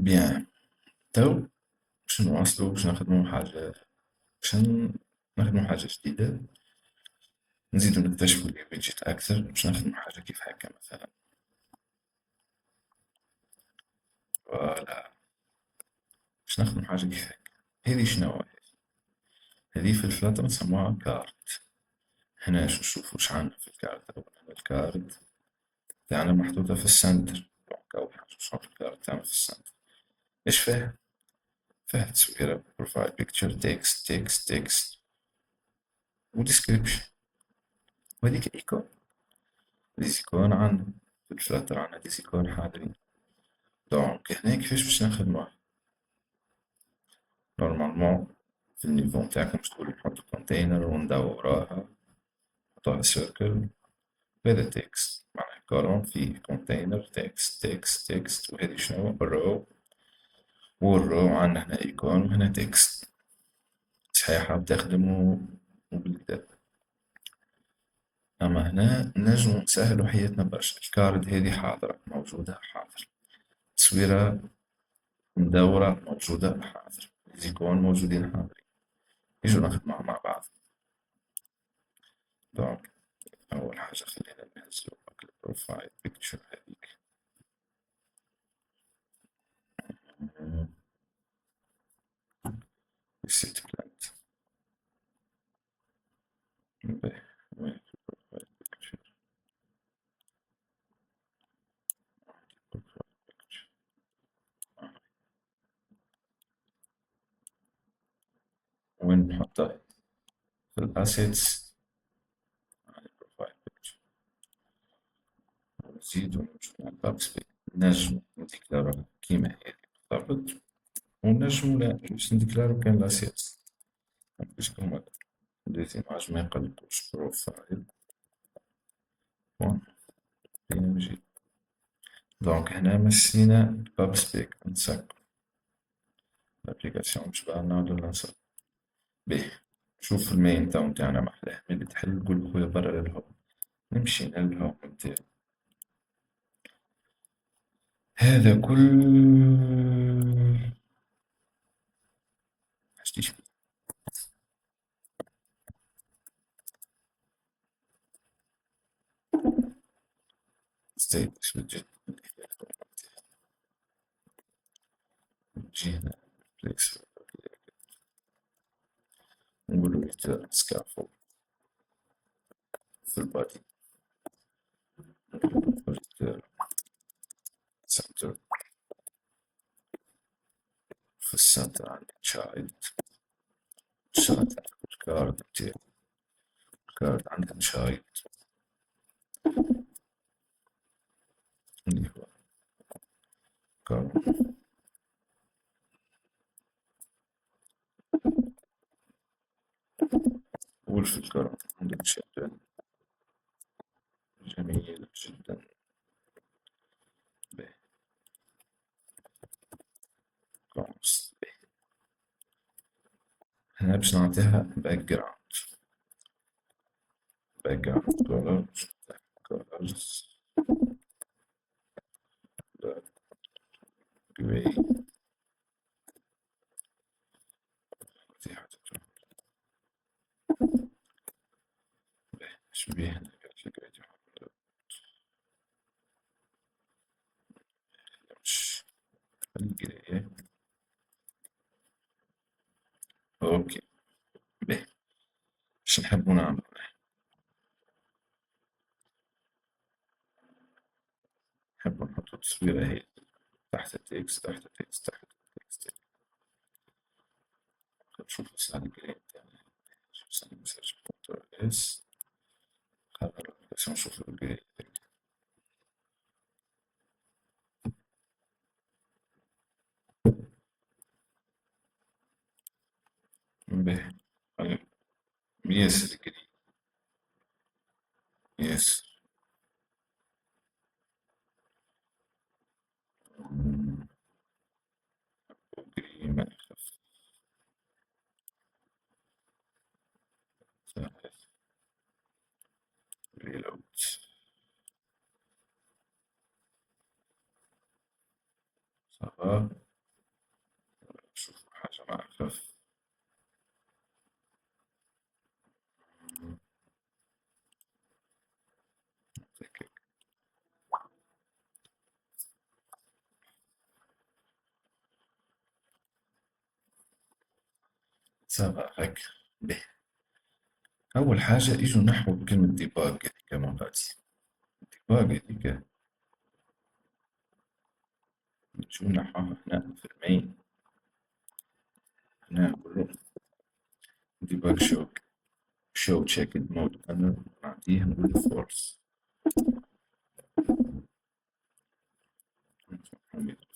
بيان. تو باش نواصلو باش نخدمو حاجة، باش نخدمو حاجة جديدة، نزيدو نكتشفو لي ويدجت أكثر، باش نخدمو حاجة كيف هاكا مثلا. فوالا، باش نخدمو حاجة كيف هاكا. هذي شنوا هذي في الفلاتر نسموها كارت. هنا شو نشوفو شعندنا في الكارت. أولا هنا الكارت تاعنا محطوطة في السنتر. دونك أول حاجة شوف الكارت تاعنا في السنتر. ايش فيه؟ فيه تصويرة، بروفايل بيكتشر، تكست تكست تكست وديسكريبشن، وهذيك ايكون. ليزيكون عندنا في الفلاتر، عندنا ليزيكون حاضرين. دونك هنا كيفاش باش نخدموها؟ نورمالمون في النيفو نتاعكم باش تقولوا نحطو كونتينر وندوروها، نحطوها سيركل. هذا تكست معناها كولوم فيه كونتينر تكست تكست تكست، وهذه شنو الرو، والرو عندنا هنا ايكون وهنا تكست. صحيحة بتخدموا وبالكدا. أما هنا نجمو نسهلو حياتنا برشا. الكارد هذه حاضرة موجودة حاضر، تصويرة مدورة موجودة حاضر، ليزيكون موجودين حاضرين. نيجو نخدموها مع بعض. دونك أول حاجة خلينا نهزو البروفايل بيكتشر هذيك. السيت بلانت باهي، وين البروفايل بيكتشر؟ البروفايل بيكتشر وين نحطها؟ في الأسيتس. البروفايل بيكتشر نزيدو نمشيو على الباك سبيس. نجمو نديكلاروها كيما هي بالضبط، ونجمو لا باش نديكلارو كان لاسيتس. باش هما ليزيماج ما يقلقوش. بروفايل بوان بي ام جي. دونك هنا مسينا الباب سبيك نسكر الابليكاسيون تبعنا ولا نسكر. بيه، شوف المين تاون تاعنا محلاه، ملي تحل تقول خويا برا للهوم. نمشي للهوم نتاعي. هذا كل حاجتيش بيه. ستيت اش بتجي، تجي هنا بليس، نقولو ريتيرن سكافول في البادي، ريتيرن سنتر في السنتر عندي تشايلد. الشغلة الكارد نتاعي، الكارد عندنا تشايلد اللي هو كارد. وفي الكارد عندنا جدا جميل جدا. به كونس به. هنا باش نعطيها باك جراوند، باك جراوند كولرز، كولرز جراي. شبيه هنا جراي مش الجراي. اوكي. به باش نحبو نعمل، نحبو نحطو تصويرة هي تحت التكست تحت التكست تحت التكست. نشوف بس على الجراي تاعنا. شوف سنة مسج كنترول اس، خبر بس نشوف الجراي. به ياسر الجراي، ياسر. الجراي ما يخف. سهل. ريلود. صافا. ما أخف. سابع فكر به. أول حاجة إجوا نحو بكلمة ديباج هذيك مقاتي. ديباج هذيك نجو نحوها هنا في المين. هنا نقولو ديباج شو تشيكد مود، أنا نعطيه نقول فورس.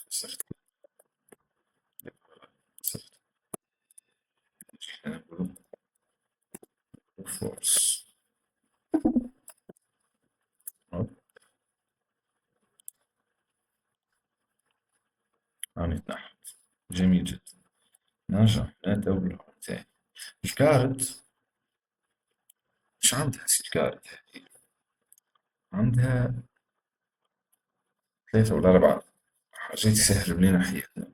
فسخت فسخت نجي هنا نقولو فورس. هاني تنحت. جميل جدا. نرجع ندور تاني. الكارت مش عندها الكارت هذه، عندها ثلاثة ولا أربعة حاجات يسهلوا لنا حياتنا،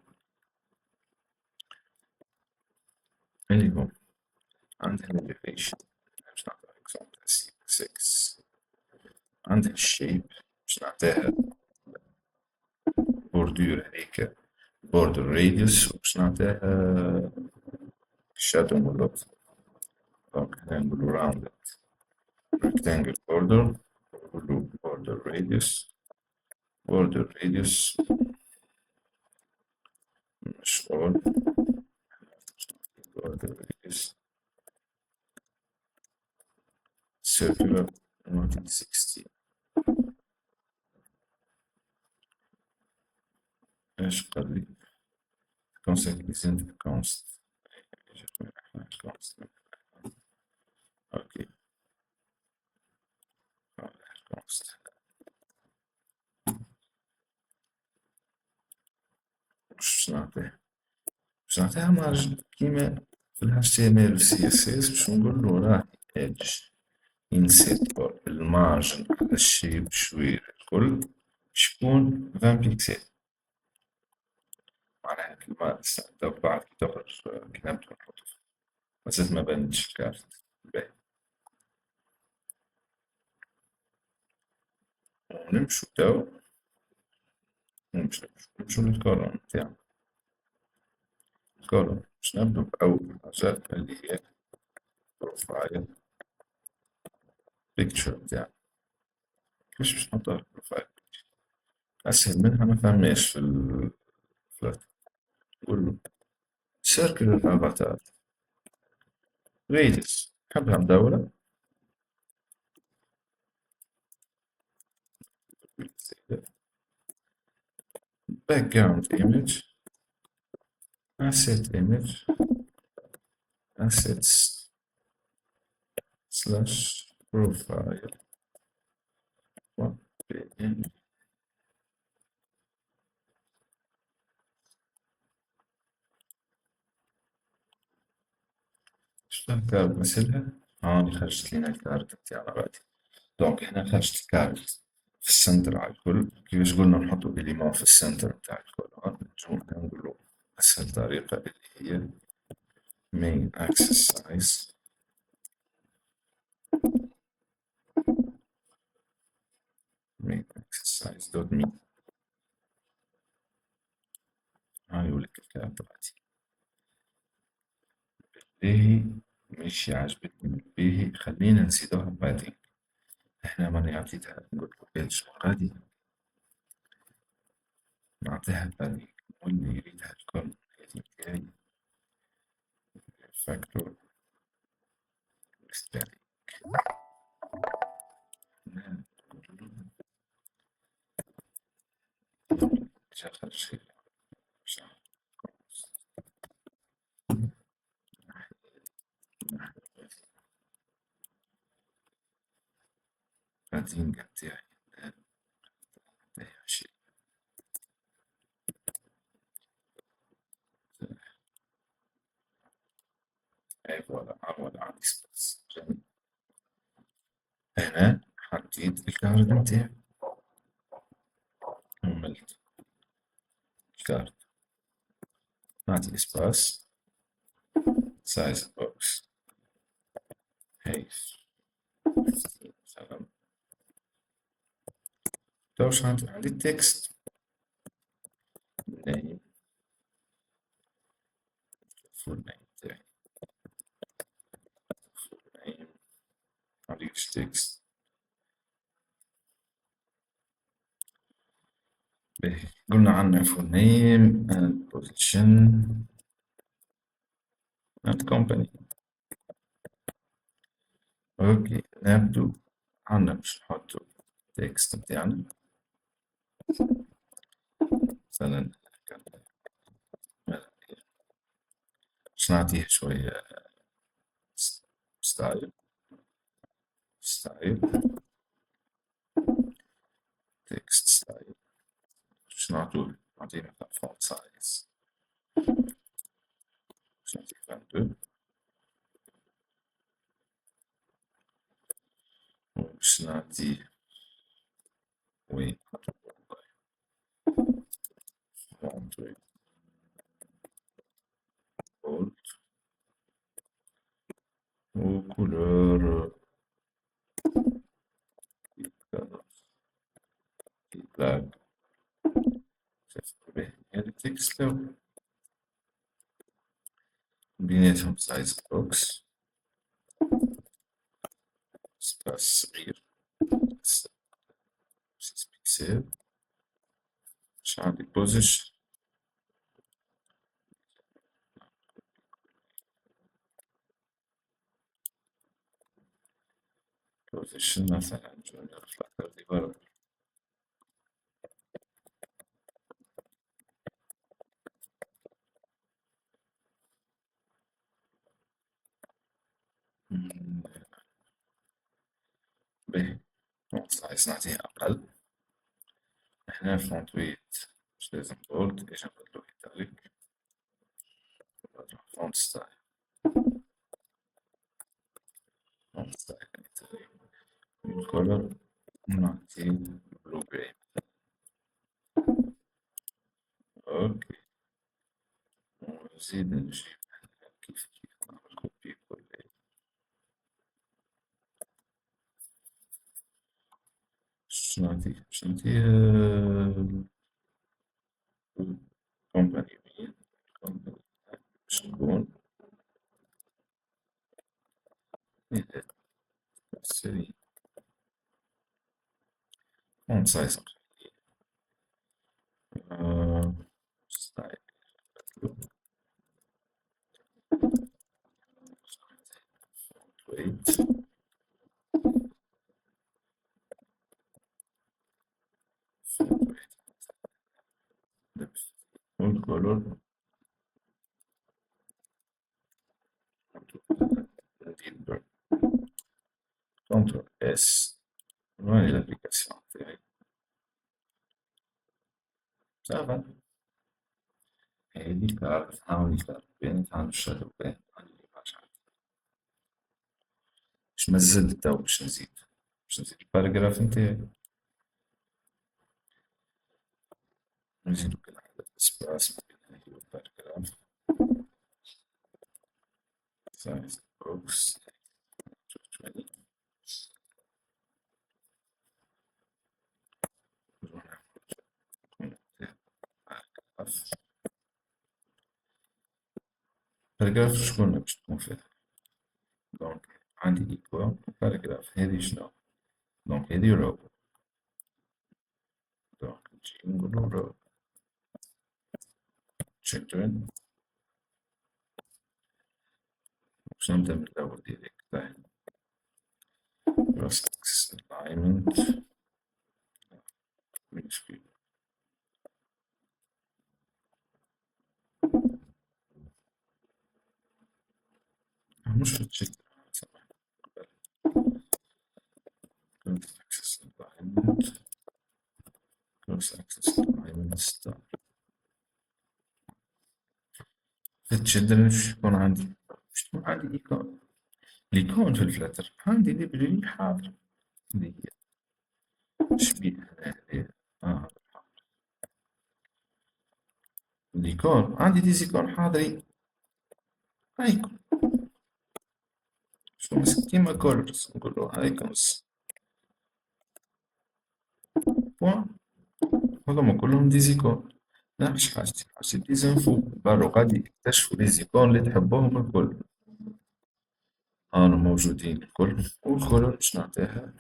اللي هم عندها الإليفيشن مش نعطيها إكزامبل 6، عندها الشيب مش نعطيها بوردور هذيك بوردر راديوس، ومش نعطيها شادو مولوت. دونك هنا نقولو راوند rectangle border، نقولو border radius مش all border radius circular 160. ايش قال لي constant isn't const. اوكي const مش نعطيه باش نعطيها مارجن كيما في ال HTML و CSS، باش نقولو راهي edge inset المارجن على الشيب شوير الكل باش يكون 20 بيكسل. معناها كيما بعد كي تخرج كلام تنحطو مازالت ما بانتش الكارت. باهي ونمشو تو نمشو للكولوم نتاعنا. الكولوم باش نبدو بأول حاجة اللي هي بروفايل بيكتشر نتاعنا. كيفاش باش نحطها البروفايل بيكتشر؟ أسهل منها ما فماش في الفلات. نقولو سيركل افاتار ريديوس حبها مدورة باك جراوند ايمج asset image assets slash profile شلون الكارت مثلها؟ هاني خرجت لينا الكارت نتاعنا بعد. دونك هنا خرجت الكارت في السنتر على الكل. كيفاش قلنا نحطو إليمون في السنتر نتاع الكل؟ نجمو نقولو أسهل طريقة اللي هي main axis size dot mean. هاي يقولك الكارت بعدي باهي مش عاجبتني باهي، خلينا نزيدوها بعدين. احنا ماني عطيتها نقولو ايش غادي نعطيها بعدين، واللي يريدها الكل هذي متاعي فاكتور ستاتيك. جا خرج شي بعدين نتاعي شي اي فوالا عوض عندي سبيس. جميل. هنا حطيت الكارت نتاعي عملت الكارت نعطي اسباس size box height مثلا. لو عندي التكست name full name تاعي full name عندي text به قلنا عنه full name and position and company. اوكي نبدو عنا باش نحطو text متاعنا مثلا باش نعطيه شوية ستايل تكست ستايل باش نعطيه مثلا فونت سايز باش نعطيه 22 وباش نعطيه وين فونت وين بولد وكولور بلاك به هذا التكست لو بيناتهم سايز بوكس سباس صغير 6 بيكسل باش عندي بوزيشن مثلا جونيور فلاتر ديفلوبر به فونت سايز نعطيه أقل. هنا فونت ويت مش لازم بولد إيش نبدلو إيتاليك فونت ستايل إيتاليك الكولر نعطيه بلو جراي أوكي ونزيد نجيب كيف نعمل كوبي كل شنو نعطيه كومباني مين كومباني باش تكون سري فونت سايز ستايل ويت والكولور ندير كنترول اس وهاي الابليكاسيون تاعي صافا هاذي كارت هاولي كارت بانت عن الشادو بان عن الإيماج عندي باش مازلت تو باش نزيد الباراجراف نتاعي نزيدو كل عدد سباس ما بين هاذي والباراجراف سايز بوكس 20 باراجراف شكون باش تكون فيه دونك عندي إيكوال باراجراف هذي شنو دونك هذي رو دونك نجي نقولو رو children باش نبدا من الأول ديريكت cross axis alignment مشكل مش children cross axis alignment start في الchildren وش يكون عندي وش تكون عندي إيكون الإيكون في الفلاتر عندي ليبراري حاضر اللي هي شبيه هذه الإيكون عندي دي زيكون حاضرين هايكم شو مسك كيما كولرز نقولو هاي كونس بوان. هذوما كلهم ديزيكون. لا مش حاجتي، حاجتي ديزانفو برا قاعد يكتشفوا ليزيكون اللي تحبوهم الكل. هانو موجودين الكل. والكولر باش نعطيها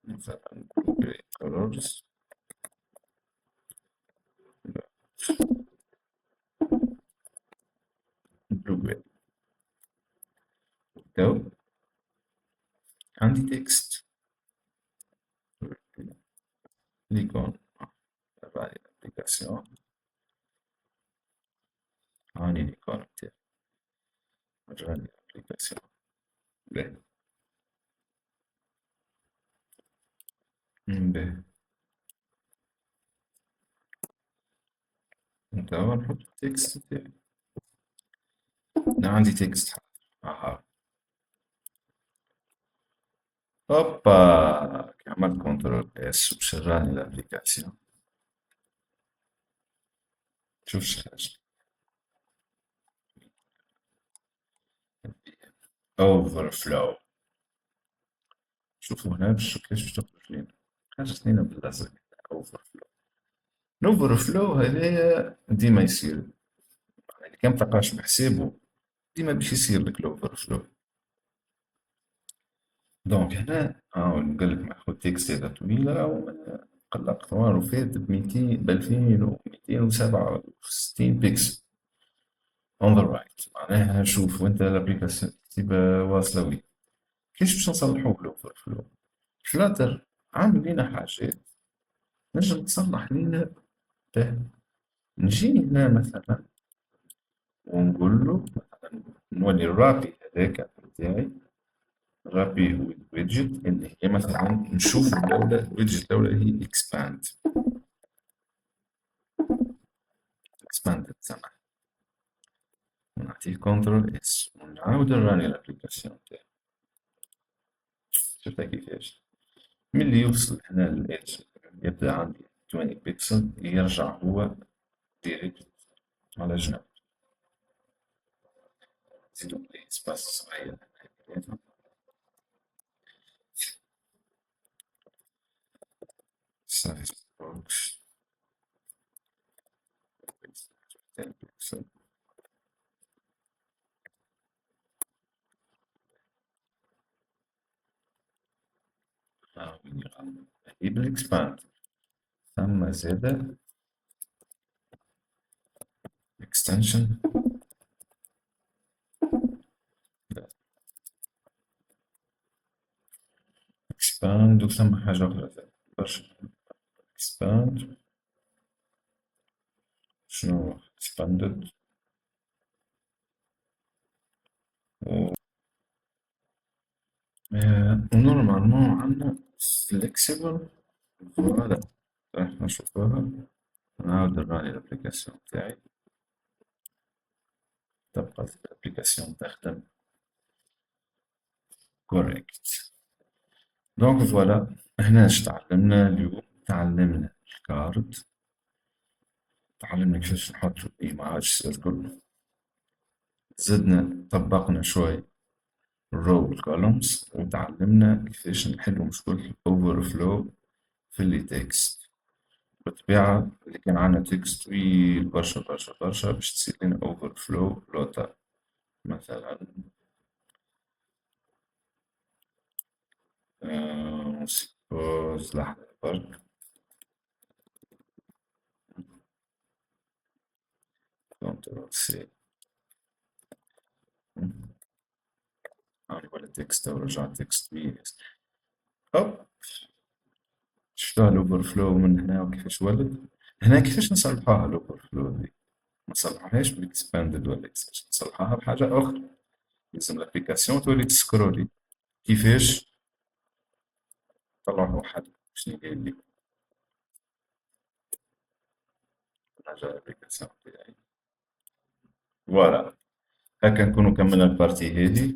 مثلا جراي كولرز. بلو جراي. تو عندي تكست ليكون تبع الابليكاسيون. هاني ليكون نتاعي وراني الابليكاسيون. باهي. باهي. توا نحط التكست نتاعي. أنا عندي تكست حاضر. أها. هوبا كي عملت كنترول اس وشراني الابليكاسيون. شوف شخرج. اوفر فلو. شوفوا هنا باش كيفاش باش تخرج لينا حاجة ثنينة باللزق. اوفر فلو. الاوفر فلو هذايا ديما يصير، يعني كان متلقاش بحسابه ديما باش يصير لك الاوفر فلو. دونك هنا نقول لك ناخذ تكست هذا طويلة قلقت وارو فات ب 200 ب 2267 بيكسل on the right. معناها شوف وانت الابليكاسيون تبقى واصلة وين. كيفاش باش نصلحوه الاوفر فلو؟ فلاتر عامل لينا حاجات نجم تصلح لينا به. نجي هنا مثلا ونقول له مثلا نولي الرابي هذاك بتاعي رابي ويدجت اللي هي مثلا نشوف الدولة الويدجت الأولى اللي هي اكسباند. اكسباند تسمى. نعطيه كنترول اس ونعاود نراني الابليكاسيون تاعي. شفتها كيفاش ملي يوصل هنا للإيدج يبدأ عندي 20 بيكسل يرجع هو ديريكت على جنب. زيدو لي سباس صغير سايز بوكس 10 بيكسل. هي بالاكسباند ثم زاد اكستنشن اكسباند وثم حاجة أخرى زاد برشا. اكسباند شنو اكسباندد ونورمالمون عندنا فليكسيبل. فوالا راح نشوفوها. نعاود نراني الابليكاسيون تاعي تبقى الابليكاسيون تخدم كوريكت. دونك فوالا هنا اش تعلمنا اليوم؟ تعلمنا الكارد، تعلمنا كيفاش نحطو ايماج سيركل، زدنا طبقنا شوي الرو والكولومز، وتعلمنا كيفاش نحلو مشكلة الاوفر فلو في اللي تكست. بالطبيعة اللي كان عندنا تكست طويل برشا برشا برشا باش تصير لنا اوفر فلو لوتا مثلا. سيبوز لحظة برك كنترول سي ولا تكست ورجع تكست بيس. هوب شفتها الاوفر فلو من هنا وكيفاش ولد. هنا كيفاش نصلحوها الاوفر فلو دي؟ ما نصلحوهاش بالاكسباندد ولا اكسباندد، نصلحوها بحاجة أخرى. لازم الابليكاسيون تولي تسكرولي. كيفاش؟ طلع واحد شنو قايل لي نرجع الابليكاسيون تاعي. فوالا هكا نكونو كملنا البارتي هذي.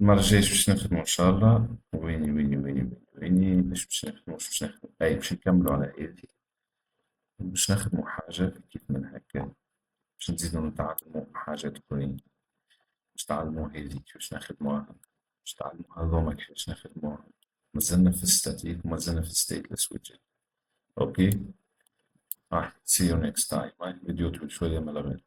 المرة الجاية باش نخدمو إن شاء الله. ويني باش نخدمو أي باش نكملو على هذي. باش نخدمو حاجة كيف من هكا باش نزيدو نتعلمو حاجات أخرين. باش تعلموا هذيك كيفاش نخدموها، باش تعلموا هذوما كيفاش نخدموها. مازلنا في الستاتيك ومازلنا في ستيتلس ويدجت. اوكي. سي يو نيكست تايم. هاي فيديو طويل شوية، ما لا غير.